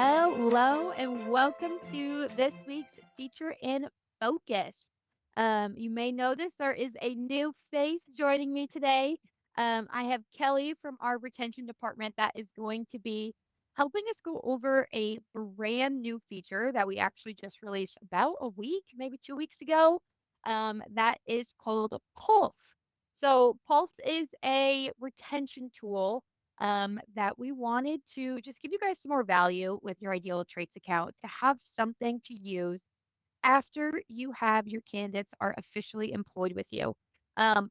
Hello and welcome to this week's Feature in Focus. You may notice there is a new face joining me today. I have Kelly from our retention department that is going to be helping us go over a brand new feature that we actually just released about a week, maybe 2 weeks ago. That is called Pulse. So, Pulse is a retention tool that we wanted to just give you guys some more value with your Ideal Traits account to have something to use after you have your candidates are officially employed with you.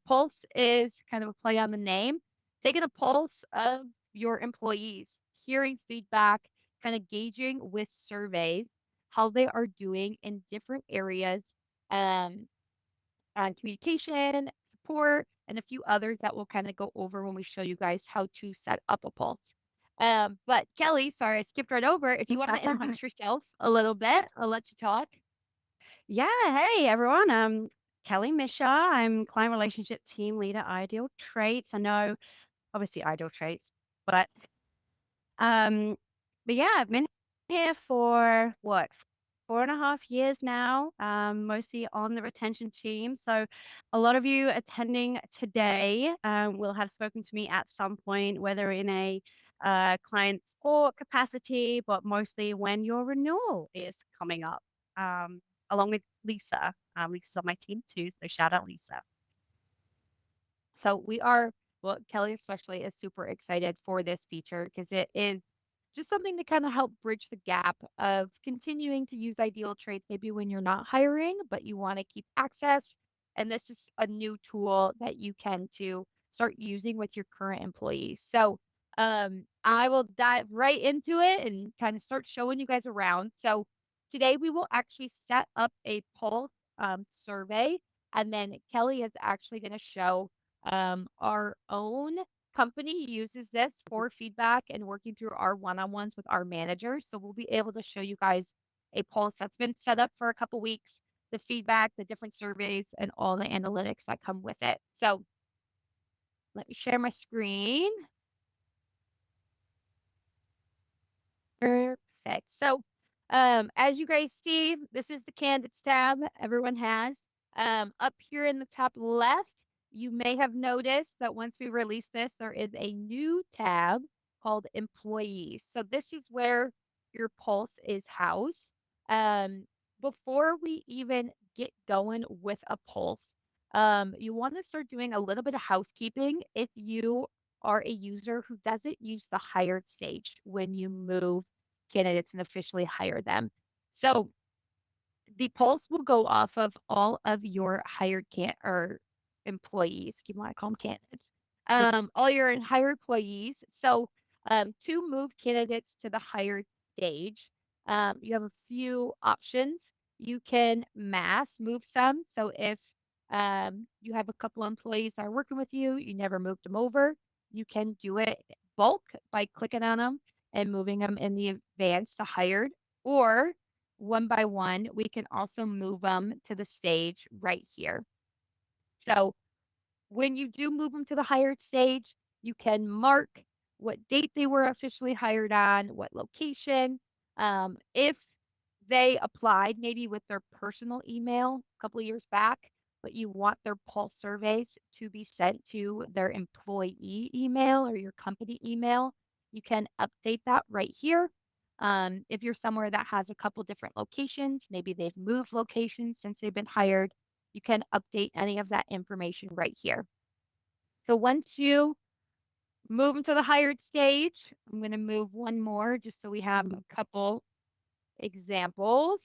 Pulse is kind of a play on the name, taking a pulse of your employees, hearing feedback, kind of gauging with surveys how they are doing in different areas. Um, on communication, support, and a few others that we'll kind of go over when we show you guys how to set up a poll. But Kelly, sorry, I skipped right over. If you want to That's all right. introduce yourself a little bit, I'll let you talk. Yeah. Hey, everyone. I'm Kelly Misha. I'm client relationship team leader, Ideal Traits. I know, obviously, Ideal Traits, but um, but yeah, I've been here for what 4.5 years now. Mostly on the retention team. So, a lot of you attending today will have spoken to me at some point, whether in a client support capacity, but mostly when your renewal is coming up. Along with Lisa. Lisa's on my team too, so shout out Lisa. So we are, well, Kelly especially is super excited for this feature because it is just something to kind of help bridge the gap of continuing to use Ideal Traits maybe when you're not hiring, but you want to keep access. And this is a new tool that you can to start using with your current employees. So I will dive right into it and kind of start showing you guys around. So today we will actually set up a pulse survey, and then Kelly is actually going to show our own company uses this for feedback and working through our one-on-ones with our managers. So we'll be able to show you guys a pulse that's been set up for a couple weeks, the feedback, the different surveys, and all the analytics that come with it. So let me share my screen. Perfect. So, as you guys see, this is the candidates tab everyone has. Up here in the top left, you may have noticed that once we release this, there is a new tab called employees. So this is where your pulse is housed. Um, Before we even get going with a pulse, you want to start doing a little bit of housekeeping if you are a user who doesn't use the hired stage when you move candidates and officially hire them. So the pulse will go off of all of your hired can or employees, if you want to call them candidates, all your hired employees. So to move candidates to the hired stage, you have a few options. You can mass move some. So if you have a couple employees that are working with you, you never moved them over, you can do it bulk by clicking on them and moving them in the advanced to hired, or one by one, we can also move them to the stage right here. So when you do move them to the hired stage, you can mark what date they were officially hired on, what location. If they applied maybe with their personal email a couple of years back, but you want their pulse surveys to be sent to their employee email or your company email, you can update that right here. If you're somewhere that has a couple different locations, maybe they've moved locations since they've been hired, you can update any of that information right here. So once you move them to the hired stage, I'm going to move one more just so we have a couple examples.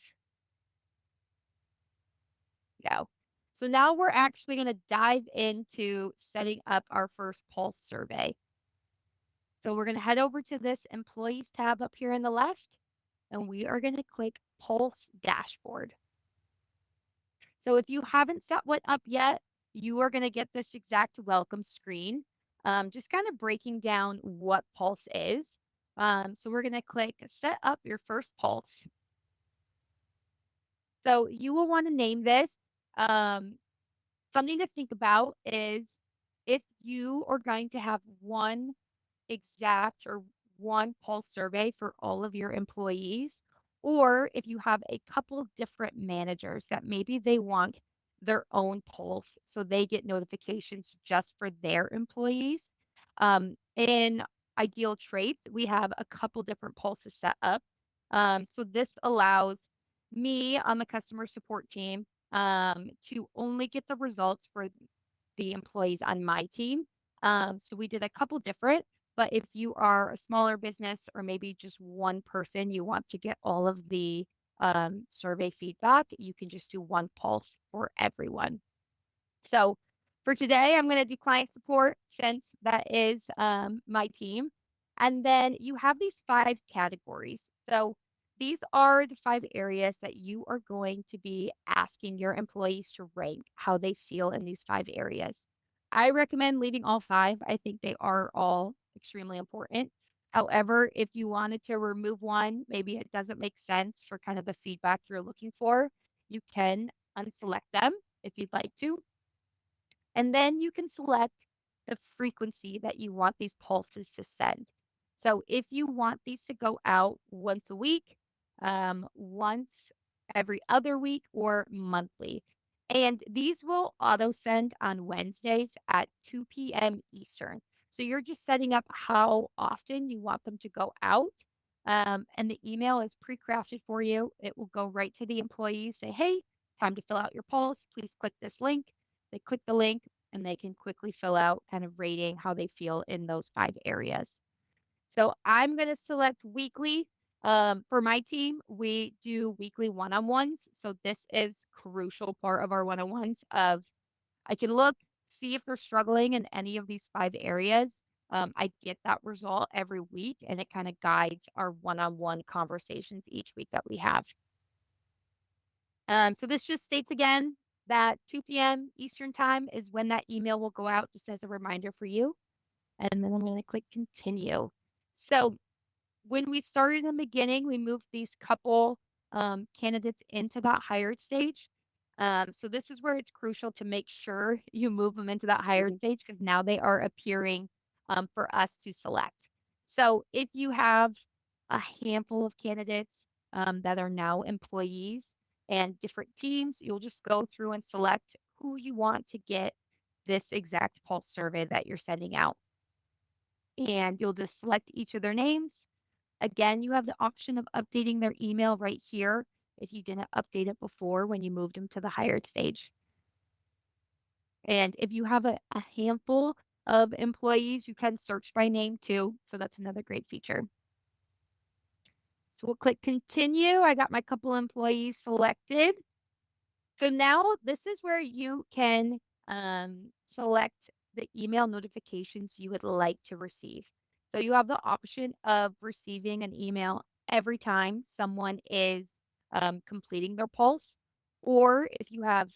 Go. So now we're actually going to dive into setting up our first pulse survey. So we're going to head over to this employees tab up here in the left, and we are going to click Pulse Dashboard. So if you haven't set one up yet, you are going to get this exact welcome screen, just kind of breaking down what Pulse is. So we're going to click Set up your first Pulse. So you will want to name this. Um, Something to think about is if you are going to have one exact or one pulse survey for all of your employees, or if you have a couple of different managers that maybe they want their own pulse so they get notifications just for their employees. In Ideal Trait, we have a couple different pulses set up. So this allows me on the customer support team to only get the results for the employees on my team. So we did a couple different, but if you are a smaller business or maybe just one person, you want to get all of the survey feedback, you can just do one pulse for everyone. So for today, I'm going to do client support since that is my team. And then you have these five categories. So these are the five areas that you are going to be asking your employees to rank how they feel in these five areas. I recommend leaving all five. I think they are all extremely important. However, if you wanted to remove one, maybe it doesn't make sense for kind of the feedback you're looking for, you can unselect them if you'd like to. And then you can select the frequency that you want these pulses to send. So if you want these to go out once a week, once every other week, or monthly. And these will auto send on Wednesdays at 2 p.m. Eastern. So you're just setting up how often you want them to go out. And the email is pre crafted for you. It will go right to the employees, say, hey, time to fill out your pulse. Please click this link. They click the link and they can quickly fill out kind of rating how they feel in those five areas. So I'm going to select weekly. For my team, we do weekly one-on-ones. So this is crucial part of our one-on-ones of I can look, see if they're struggling in any of these five areas. I get that result every week and it kind of guides our one-on-one conversations each week that we have. So this just states again that 2 p.m. Eastern time is when that email will go out just as a reminder for you. And then I'm going to click continue. So when we started in the beginning, we moved these couple candidates into that hired stage. So this is where it's crucial to make sure you move them into that hired stage because now they are appearing for us to select. So if you have a handful of candidates that are now employees and different teams, you'll just go through and select who you want to get this exact pulse survey that you're sending out. And you'll just select each of their names. Again, you have the option of updating their email right here if you didn't update it before when you moved them to the hired stage. And if you have a handful of employees, you can search by name too. So that's another great feature. So we'll click continue. I got my couple employees selected. So now this is where you can select the email notifications you would like to receive. So you have the option of receiving an email every time someone is completing their pulse, or if you have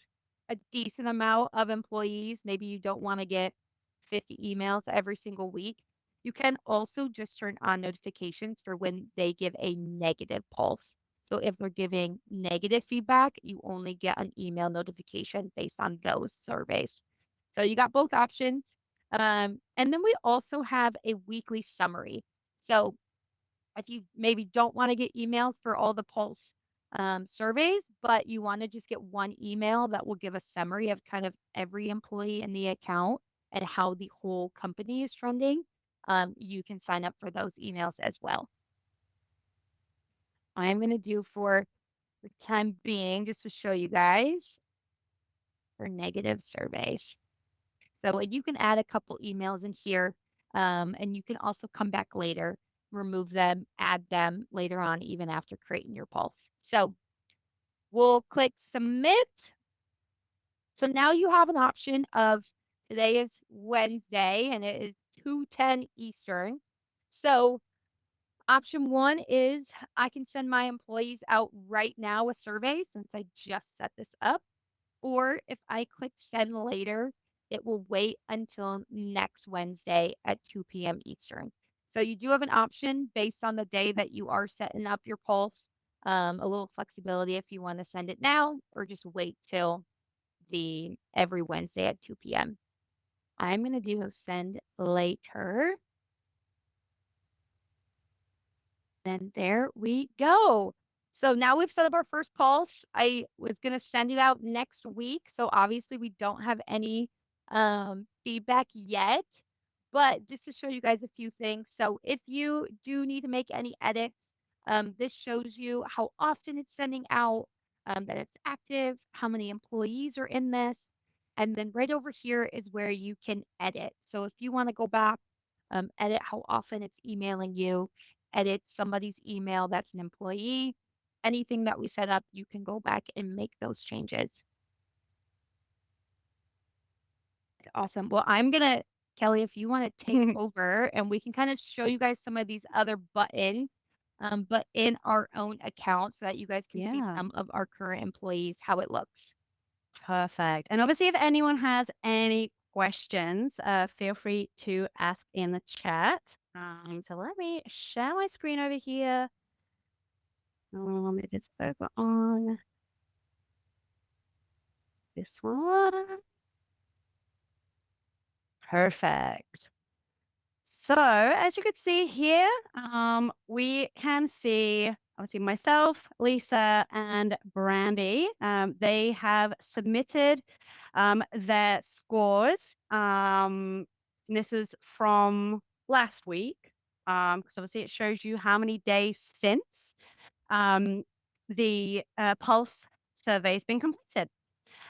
a decent amount of employees, maybe you don't want to get 50 emails every single week. You can also just turn on notifications for when they give a negative pulse. So if they're giving negative feedback, you only get an email notification based on those surveys. So you got both options. And then we also have a weekly summary. So if you maybe don't want to get emails for all the pulse surveys, but you want to just get one email that will give a summary of kind of every employee in the account and how the whole company is trending, you can sign up for those emails as well. I'm going to do for the time being, just to show you guys, for negative surveys. So you can add a couple emails in here, and you can also come back later, remove them, add them later on, even after creating your pulse. So we'll click submit. So now you have an option of today is Wednesday and it is 2:10 Eastern. So option one is I can send my employees out right now a survey since I just set this up. Or if I click send later, it will wait until next Wednesday at 2 p.m. Eastern. So you do have an option based on the day that you are setting up your pulse, a little flexibility if you want to send it now or just wait till the every Wednesday at 2 p.m. I'm going to do send later. then there we go. So now we've set up our first pulse. I was gonna send it out next week. So obviously we don't have any feedback yet, but just to show you guys a few things. So if you do need to make any edits, this shows you how often it's sending out, that it's active, how many employees are in this. And then right over here is where you can edit. So if you want to go back, edit how often it's emailing you, edit somebody's email that's an employee, anything that we set up, you can go back and make those changes. Awesome. Well, I'm gonna Kelly, if you want to take over and we can kind of show you guys some of these other buttons, but in our own account so that you guys can see Yeah. some of our current employees, how it looks. Perfect. And obviously, if anyone has any questions, feel free to ask in the chat. So let me share my screen over here. Let me just over on this one. Perfect. So as you can see here, we can see obviously myself, Lisa, and Brandy. They have submitted their scores. And this is from last week. Because obviously it shows you how many days since the pulse survey has been completed.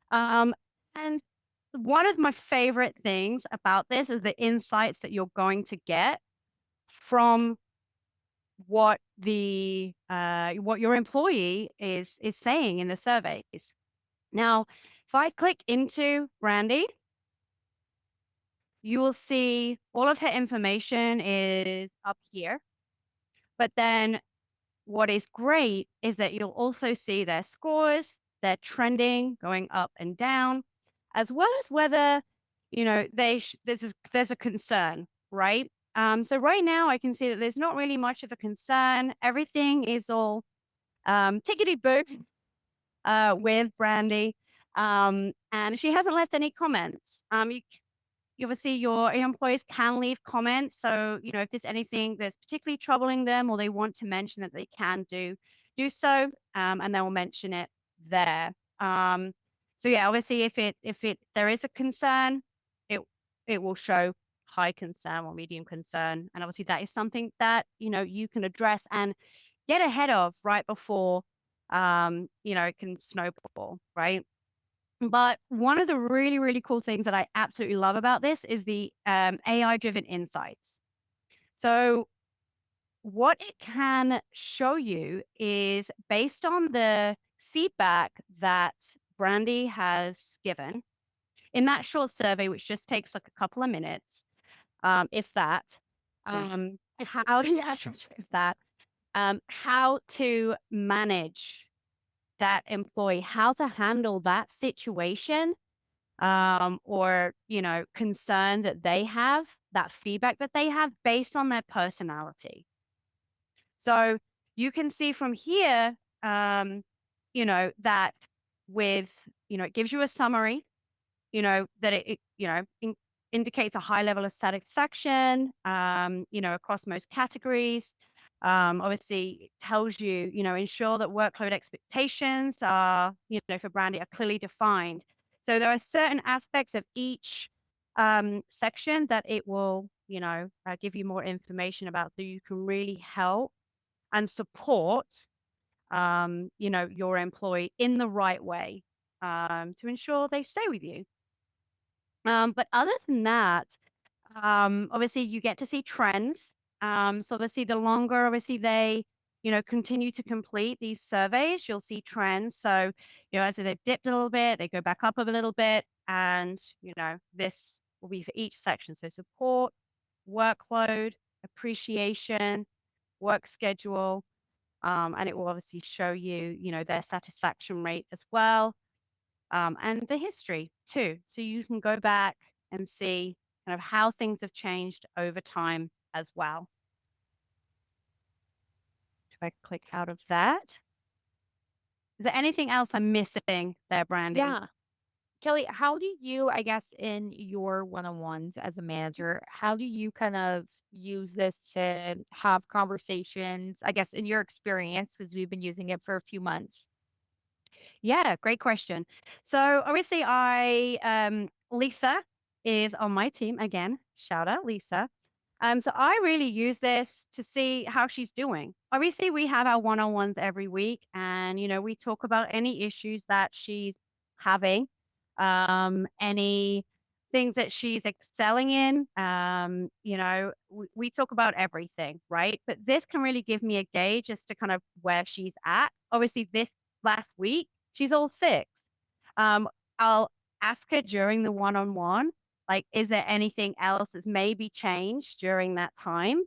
Um, and one of my favorite things about this is the insights that you're going to get from what your employee is saying in the surveys. Now, if I click into Brandy, you will see all of her information is up here. But then what is great is that you'll also see their scores, their trending going up and down, as well as whether, there's a concern, right? So right now I can see that there's not really much of a concern. Everything is all tickety boo with Brandy. And she hasn't left any comments. You obviously your employees can leave comments. So, if there's anything that's particularly troubling them or they want to mention that they can do so, and they will mention it there. So yeah, obviously if it there is a concern, it it will show high concern or medium concern. And obviously that is something that, you can address and get ahead of right before it can snowball, right? But one of the really, really cool things that I absolutely love about this is the AI-driven insights. So what it can show you is based on the feedback that Brandy has given in that short survey, which just takes like a couple of minutes, if that, how does if that, how to manage that employee, how to handle that situation, or concern that they have, that feedback that they have based on their personality. So you can see from here, that it gives you a summary, that indicates a high level of satisfaction, across most categories. Obviously, it tells you, ensure that workload expectations are, for Brandy are clearly defined. So there are certain aspects of each section that it will, give you more information about so you can really help and support, your employee in the right way to ensure they stay with you. But other than that, obviously you get to see trends. So obviously the longer obviously they, continue to complete these surveys, you'll see trends. So, as they've dipped a little bit, they go back up a little bit. And, this will be for each section. So support, workload, appreciation, work schedule. And it will obviously show you, their satisfaction rate as well, and the history too. So you can go back and see kind of how things have changed over time as well. If I click out of that, is there anything else I'm missing there, Brandy? Yeah. Kelly, how do you, I guess, in your one-on-ones as a manager, how do you kind of use this to have conversations, I guess, in your experience, because we've been using it for a few months? Yeah, great question. So obviously Lisa is on my team again. Shout out Lisa. So I really use this to see how she's doing. Obviously, we have our one-on-ones every week, and we talk about any issues that she's having, any things that she's excelling in. We talk about everything, right? But this can really give me a gauge as to kind of where she's at. Obviously, this last week, she's all six. I'll ask her during the one-on-one, like, is there anything else that's maybe changed during that time?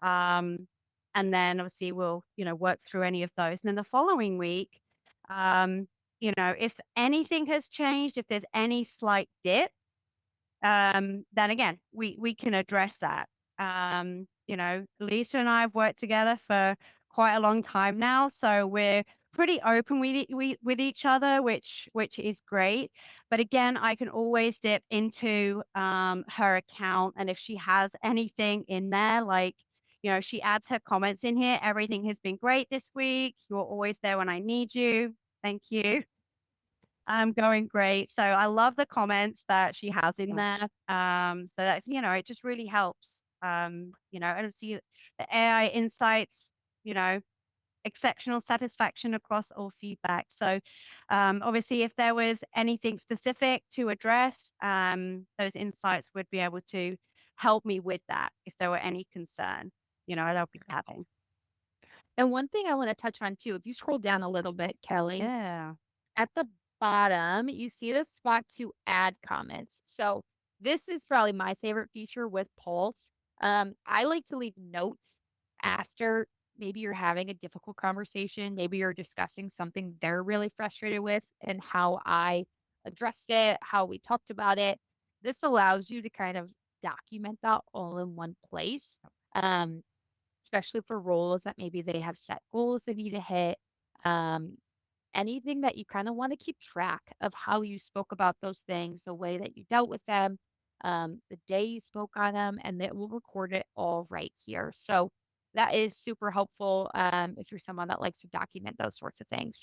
Um, and then obviously we'll, work through any of those. And then the following week, if anything has changed, if there's any slight dip, then again, we can address that. Lisa and I have worked together for quite a long time now, so we're pretty open with each other, which is great. But again, I can always dip into her account, and if she has anything in there, like she adds her comments in here. Everything has been great this week. You're always there when I need you. Thank you. I'm going great. So I love the comments that she has in there. So that, it just really helps. And see the AI insights, you know, exceptional satisfaction across all feedback. So obviously if there was anything specific to address, those insights would be able to help me with that if there were any concern, I'll be having. And one thing I want to touch on too, if you scroll down a little bit, Kelly, Yeah. at the bottom, you see the spot to add comments. So this is probably my favorite feature with Pulse. I like to leave notes after maybe you're having a difficult conversation, maybe you're discussing something they're really frustrated with and how I addressed it, how we talked about it. This allows you to kind of document that all in one place. Um, Especially for roles that maybe they have set goals they need to hit. Um, Anything that you kind of want to keep track of how you spoke about those things, the way that you dealt with them, the day you spoke on them, and it will record it all right here. So that is super helpful if you're someone that likes to document those sorts of things.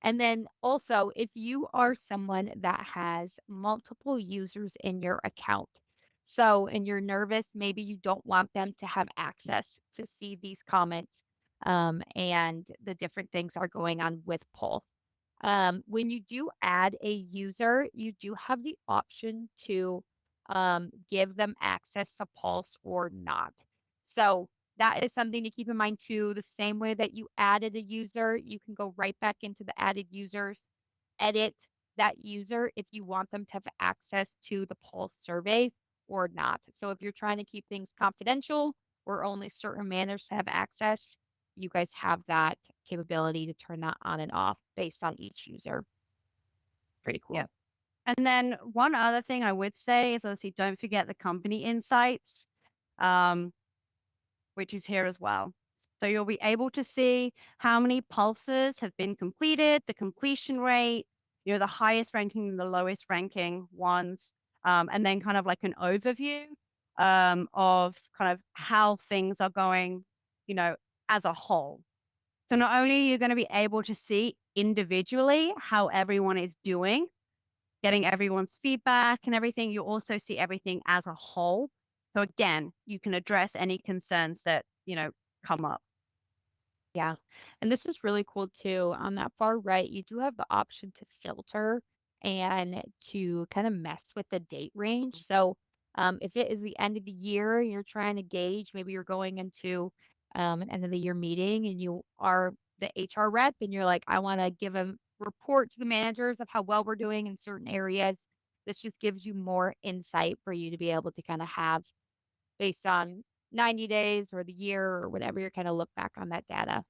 And then also, if you are someone that has multiple users in your account, so and you're nervous, maybe you don't want them to have access to see these comments and the different things are going on with Pull. When you do add a user, you do have the option to give them access to Pulse or not. So that is something to keep in mind too. The same way that you added a user, you can go right back into the added users, edit that user if you want them to have access to the Pulse survey or not. So if you're trying to keep things confidential or only certain managers have access, you guys have that capability to turn that on and off based on each user. Pretty Yeah. cool. And then one other thing I would say is obviously don't forget the company insights, um, which is here as well. So you'll be able to see how many pulses have been completed, the completion rate, the highest ranking and the lowest ranking ones, and then kind of like an overview of kind of how things are going, as a whole. So not only are you going to be able to see individually how everyone is doing, getting everyone's feedback and everything, you also see everything as a whole. So again, you can address any concerns that, come up. Yeah. And this is really cool too. On that far right, you do have the option to filter and to kind of mess with the date range. So if it is the end of the year, you're trying to gauge, maybe you're going into an end of the year meeting and you are the HR rep and you're like, I want to give a report to the managers of how well we're doing in certain areas. This just gives you more insight for you to be able to kind of have based on 90 days or the year or whatever you're kind of look back on that data.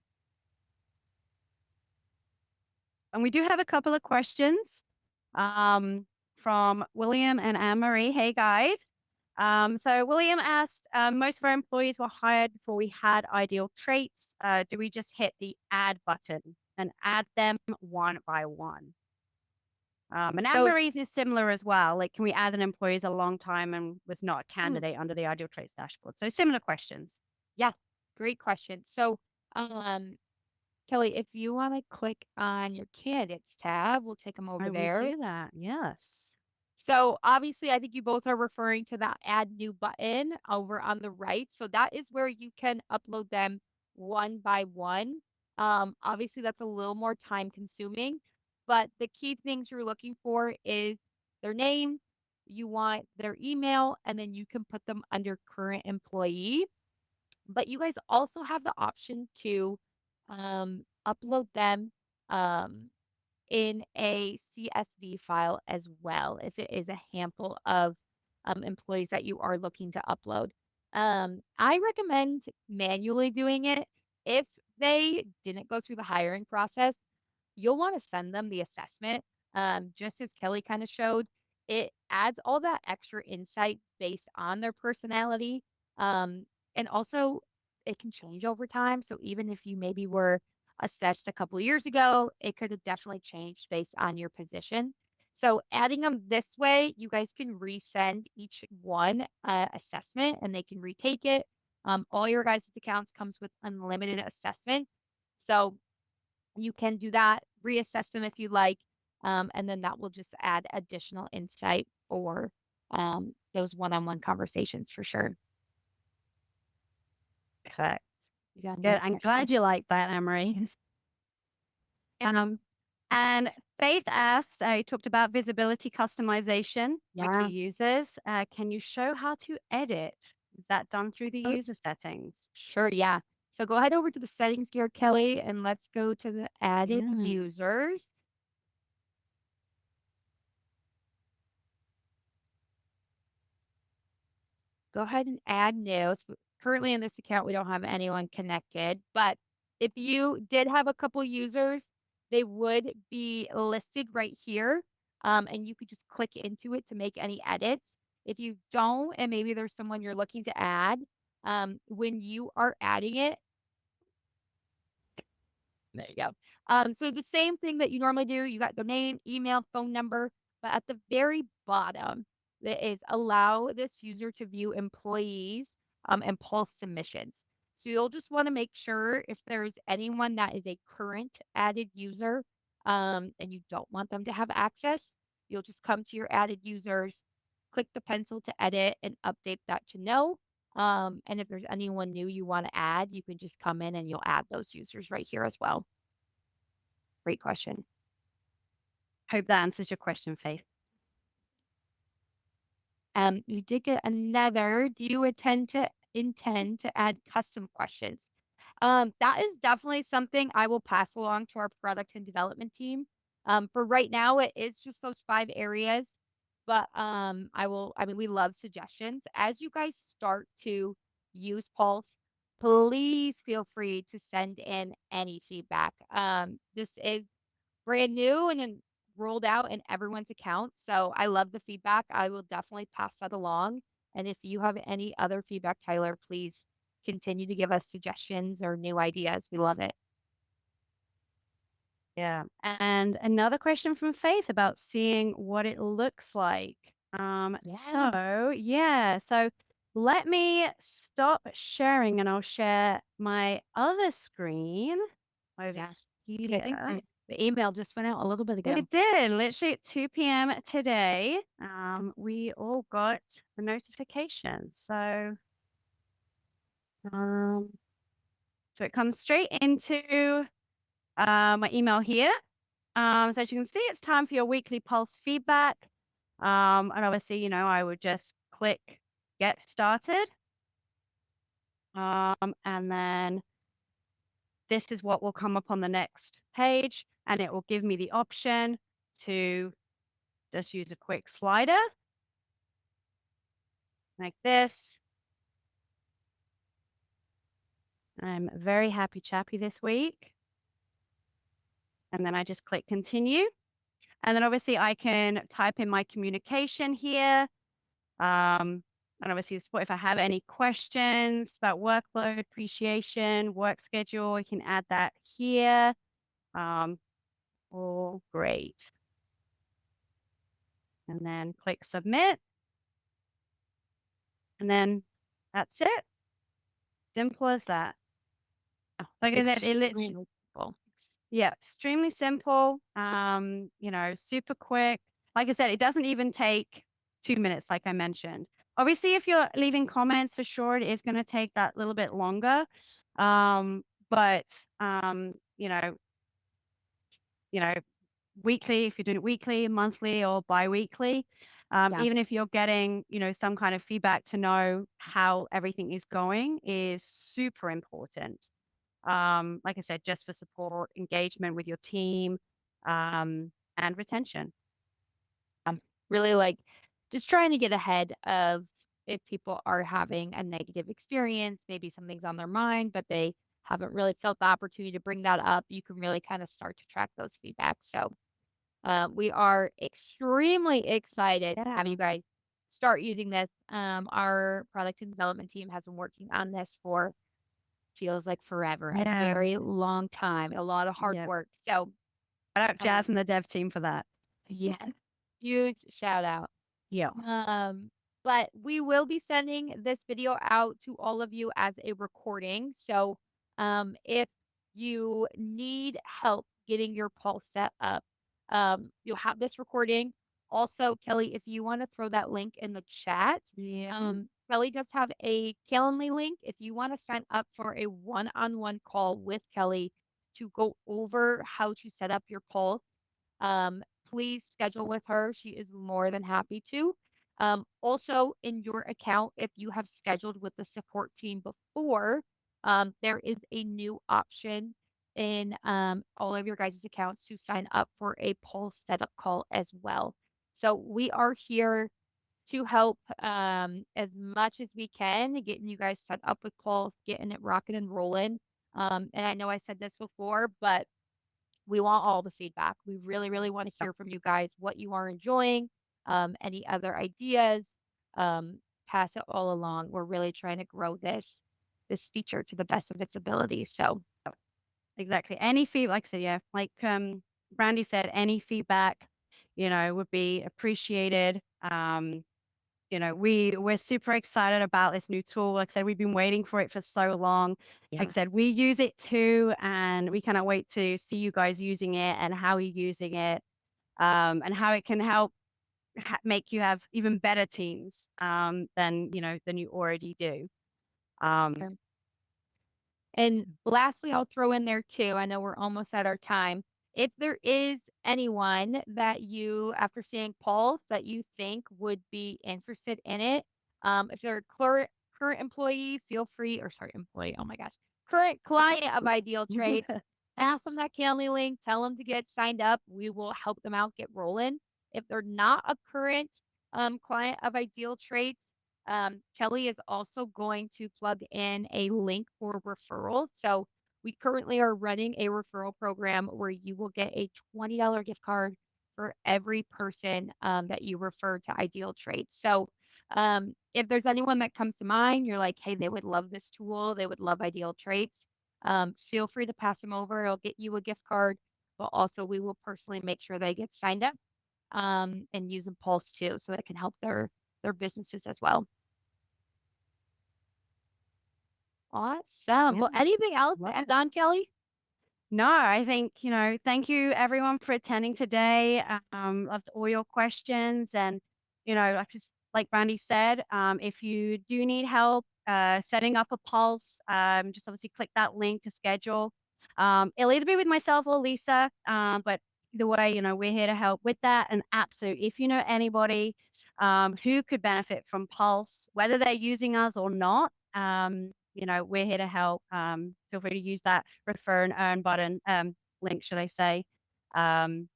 And we do have a couple of questions from William and Anne Marie. Hey guys. So William asked, most of our employees were hired before we had ideal traits. Do we just hit the add button and add them one by one? And So Anne-Marie's is similar as well. Like, can we add an employee as a long time and was not a mm, candidate under the ideal traits dashboard? So similar questions. yeah, great question. So, um, Kelly, if you want to click on your candidates tab, we'll take them over I will there. do that. Yes. So obviously, I think you both are referring to that add new button over on the right. So that is where you can upload them one by one. Obviously, that's a little more time consuming, but the key things you're looking for is their name, you want their email, and then you can put them under current employee. But you guys also have the option to upload them. In a CSV file as well, if it is a handful of employees that you are looking to upload. I recommend manually doing it. If they didn't go through the hiring process, you'll want to send them the assessment. Just as Kelly kind of showed, it adds all that extra insight based on their personality. Um, and also, it can change over time. So even if you maybe were assessed a couple years ago, it could have definitely changed based on your position. So adding them this way, you guys can resend each one assessment and they can retake it. All your guys' accounts comes with unlimited assessment. So you can do that, reassess them if you like, and then that will just add additional insight for those one-on-one conversations for sure. Correct. You got Good. another I'm question? glad you like that, Anne-Marie. Um, and Faith asked, I talked about visibility customization with the Yeah. users. Can you show how to edit? Is that done through the Oh, user settings? sure. Yeah. So go ahead over to the settings gear, Kelly, and let's go to the added Yeah. users. Go ahead and add new. So currently in this account, we don't have anyone connected, but if you did have a couple users, they would be listed right here. And you could just click into it to make any edits. If you don't, and maybe there's someone you're looking to add, when you are adding it, there you go. So the same thing that you normally do, you got the name, email, phone number, but at the very bottom, that is allow this user to view employees and pulse submissions. So you'll just want to make sure if there's anyone that is a current added user and you don't want them to have access, you'll just come to your added users, click the pencil to edit and update that to no. And if there's anyone new you want to add, you can just come in and you'll add those users right here as well. Great question. Hope that answers your question, Faith. You did get another. Do you intend to add custom questions? That is definitely something I will pass along to our product and development team. For right now, it is just those 5 areas, but I mean, we love suggestions. As you guys start to use Pulse, please feel free to send in any feedback. This is brand new and then rolled out in everyone's account. So I love the feedback. I will definitely pass that along. And if you have any other feedback, Tyler, please continue to give us suggestions or new ideas. We love it. Yeah. And another question from Faith about seeing what it looks like. Yeah. So let me stop sharing and I'll share my other screen over Yeah. Because I think here. the email just went out a little bit ago. It did, literally at 2 p.m. today. We all got the notification. Um, so it comes straight into my email here. So as you can see, it's time for your weekly pulse feedback. And obviously, I would just click get started. And then this is what will come up on the next page. And it will give me the option to just use a quick slider like this. I'm very happy chappy this week. And then I just click continue. And then obviously I can type in my communication here. And obviously if I have any questions about workload, appreciation, work schedule, I can add that here. All great. and then click submit, and then that's it. Simple as that. Like I said, it literally, Extremely simple. yeah, extremely simple. Super quick. Like I said, it doesn't even take 2 minutes, like I mentioned. Obviously, if you're leaving comments for sure, it is going to take that little bit longer. Um, but you know, weekly, if you're doing it weekly, monthly, or bi-weekly, Yeah. even if you're getting, some kind of feedback to know how everything is going is super important. Like I said, just for support, engagement with your team, and retention. Really like just trying to get ahead of if people are having a negative experience, maybe something's on their mind, but they haven't really felt the opportunity to bring that up. You can really kind of start to track those feedbacks. So we are extremely excited to have Yeah. you guys start using this. Our product and development team has been working on this for feels like forever, a Yeah. very long time, a lot of hard Yep. work. So Shout out um, Jazz and the dev team for that. yeah, huge shout out. Yeah. Um, but we will be sending this video out to all of you as a recording. So, if you need help getting your poll set up, you'll have this recording. Also, Kelly, if you want to throw that link in the chat, Yeah. Kelly does have a Calendly link. If you want to sign up for a one-on-one call with Kelly to go over how to set up your poll, um, please schedule with her. She is more than happy to. Also, in your account, if you have scheduled with the support team before, there is a new option in all of your guys' accounts to sign up for a Pulse setup call as well. So we are here to help as much as we can, getting you guys set up with Pulse, getting it rocking and rolling. And I know I said this before, but we want all the feedback. We really, really want to hear from you guys what you are enjoying, any other ideas. Um, pass it all along. We're really trying to grow this feature to the best of its ability. So Exactly. Any feedback, like I said, yeah, like Brandy said, any feedback, would be appreciated. We're super excited about this new tool. Like I said, we've been waiting for it for so long. Like I yeah, said, we use it too, and we cannot wait to see you guys using it and how you're using it, and how it can help make you have even better teams, than you already do. Um, sure. And lastly, I'll throw in there too. I know we're almost at our time. If there is anyone that you, after seeing Pulse, that you think would be interested in it, if they're a current employee, feel free, or sorry, employee, oh my gosh, current client of Ideal Trades, ask them that Calendly link, tell them to get signed up. We will help them out, get rolling. If they're not a current client of Ideal Trades, Kelly is also going to plug in a link for referral. So we currently are running a referral program where you will get a $20 gift card for every person that you refer to Ideal Trades. So if there's anyone that comes to mind, you're like, hey, they would love this tool, they would love Ideal Trades. Feel free to pass them over. It'll get you a gift card, but also we will personally make sure they get signed up and use Impulse too, so it can help their businesses as well. Awesome. yeah. Well, anything else to Love add it. on, Kelly? No, I think, thank you everyone for attending today. Loved all your questions. And, like Brandy said, if you do need help setting up a pulse, just obviously click that link to schedule. It'll either be with myself or Lisa. But either way, we're here to help with that. And absolutely, if you know anybody who could benefit from Pulse, whether they're using us or not, we're here to help. Feel free to use that refer and earn button, link, should I say, um,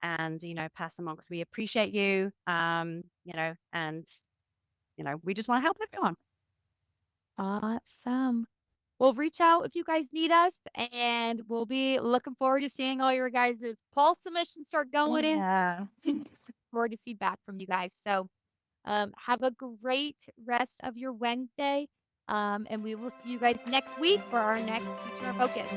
and, pass them on because we appreciate you, and, we just want to help everyone. Awesome. Well, reach out if you guys need us, and we'll be looking forward to seeing all your guys' poll submissions start going in. Yeah. Look forward to feedback from you guys. So, have a great rest of your Wednesday, and we will see you guys next week for our next feature of focus.